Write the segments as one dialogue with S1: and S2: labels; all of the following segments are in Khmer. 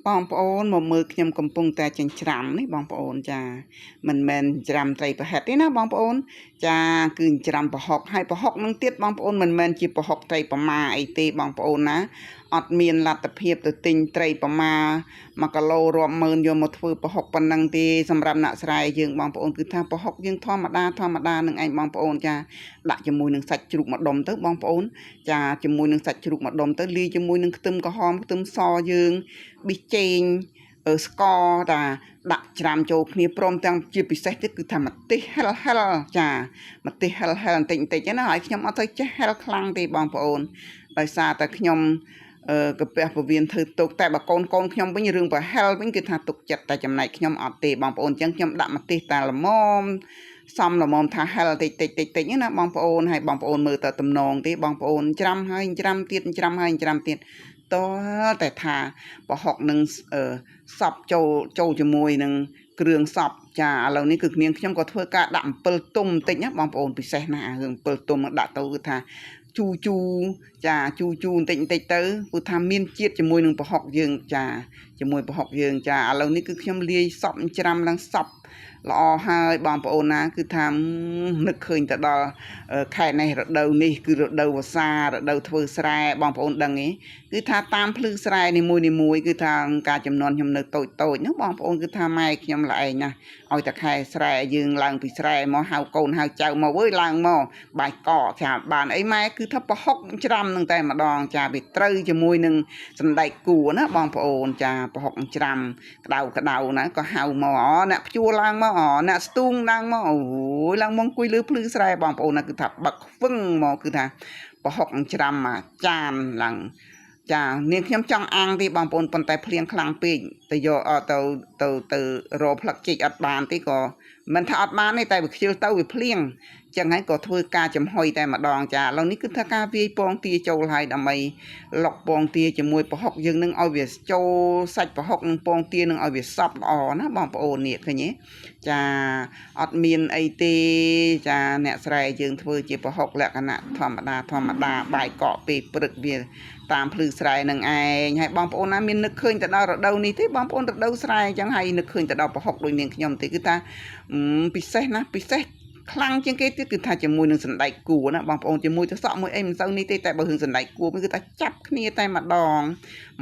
S1: បងប្អូនមកមើលខ្ញុំកំពុងតែចិញ្ច្រាំនេះបងប្អូនចាមិនមែនច្រាំត្រីប្រហិតទេណាបងប្អូនចាគឺច្រាំប្រហុកហើយប្រហុកនឹងទៀតបងប្អូនមិនមែនជាប្រហុកត្រីប្រមាអីទេបងប្អូនណាអត់មានលទ្ធភាពទៅទិញត្រីប្រមា1គីឡូរាប់ម៉ឺនយកមកធ្វើប្រហុកប៉ុណ្ណឹងទេសម្រាប់អ្នកស្រែយើងបងប្អូនគឺថាប្រហុកយើងធម្មតានឹងឯងបងប្អូនចាដាក់ជាមួយនឹងសាច់ជ្រូកម្ដុំទៅបងប្អូនចាជាមួយនឹងសាច់ជ្រូកម្ដុំទៅលាយជាមួយនឹងខ្ទឹមក្រហមខ្ទឹមសយើងប៊ីចេងស្ករតាដាក់ច្រាំចូលគ្នាព្រមទាំងជាពិសេសទៀតគឺថាម្ទេសហិលចាម្ទេសហិលបន្តិចណាហើយខ្ញុំអត់ទៅចេះហិលខ្លាំងទេបងប្អូនដោយសារតែខ្ញុំកាពះពវៀនធ្វើទុកតែបើកូនខ្ញុំវិញរឿងប្រហិលវិញគឺថាទុកចិត្តតែចំណែកខ្ញុំអត់ទេបងប្អូនអញ្ចឹងខ្ញុំដាក់ម្ទេសតែល្មមសំល្មមថាហិលតិចណាបងប្អូនហើយបងប្អូនមើលទៅតំណងទេបងប្អូនច្រាំហើយច្រាំទៀតច្រាំហើយច្រាំទៀតតើតែថាប្រហុកនឹងសពចូលជាមួយនឹងគ្រឿងសពចាឥឡូវនេះគឺនាងខ្ញុំក៏ធ្វើការដាក់អំពិលទុំបន្តិចណាបងប្អូនពិសេសណាស់រឿងអំពិលទុំដាក់ទៅគឺថាជូចាជូបន្តិចទៅគឺថាមានជាតិជាមួយនឹងប្រហុកយើងចាជាមួយប្រហុកយើងចាឥឡូវនេះគឺខ្ញុំលាយសពច្រាំឡើងសពល្អហើយបងប្អូនណាគឺថានឹកឃើញទៅដល់ខែនេះរដូវនេះគឺរដូវវស្សារដូវធ្វើស្រែបងប្អូនដឹងទេគឺថាតាមភ្លឺស្រែនីមួយគឺថាការចំនួនខ្ញុំនៅតូចណាបងប្អូនគឺថាម៉ែខ្ញុំល្អឯងណាឲ្យតែខែស្រែយើងឡើងពីស្រែមកហៅកូនហៅចៅមកអើយឡើងមកបាយកកចាបានអីម៉ែគឺថាប្រហុកច្រាំនឹងតែម្ដងចាវាត្រូវជាមួយនឹងសណ្ដែកគួរណាបងប្អូនចាប្រហុកច្រាំក្តៅណាក៏ហៅមកអ្នកភ្ជួរឡើងមកអ្នកស្ទូងឡើងមកអូយឡើងមកអង្គុយលើភ្លឺស្រែបងប្អូនណាគឺថាបឹកហ្វឹងមកគឺថាប្រហុកច្រាំមួយចានឡើងចានាងខ្ញុំចង់អាំងទេបងប្អូនប៉ុន្តែភ្លៀងខ្លាំងពេកទៅយកទៅរកផ្លឹកជីកអត់បានទេក៏មិនថាអត់បានទេតែវាខ្ជិលទៅវាភ្លៀងចឹងហើយក៏ធ្វើការចំហុយតែម្ដងចាឥឡូវនេះគឺថាការវាយពងទាចូលហើយដើម្បីលុកពងទាជាមួយប្រហុកយើងនឹងឲ្យវាចូលសាច់ប្រហុកនឹងពងទានឹងឲ្យវាសព្វល្អណាបងប្អូននេះឃើញទេចាអត់មានអីទេចាអ្នកស្រែយើងធ្វើជាប្រហុកលក្ខណៈធម្មតាបាយកកពេលព្រឹកវាតាមភ្លឺស្រែនឹងឯងហើយបងប្អូនណាមាននឹកឃើញទៅដល់រដូវនេះទេបងប្អូនរដូវស្រែអញ្ចឹងហើយនឹកឃើញទៅដល់ប្រហុកដូចនាងខ្ញុំទេគឺថាពិសេសណាពិសេសខ្លាំងជាងគេទៀតគឺថាជាមួយនឹងសណ្ដែកគួរណាបងប្អូនជាមួយទៅសក់មួយអីមិនសូវនេះទេតែបើរឿងសណ្ដែកគួរគឺថាចាប់គ្នាតែម្ដង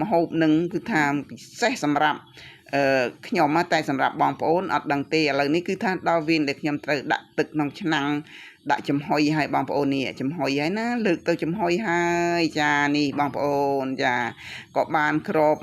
S1: ម្ហូបនឹងគឺថាពិសេសសម្រាប់ខ្ញុំតែសម្រាប់បងប្អូនអត់ដឹងទេឥឡូវនេះគឺថាដល់វេនដែលខ្ញុំត្រូវដាក់ទឹកក្នុងឆ្នាំងដាក់ចំហុយឲ្យបងប្អូននេះចំហុយហើយណាលើកទៅចំហុយហើយចានេះបងប្អូនចាក៏បានក្រប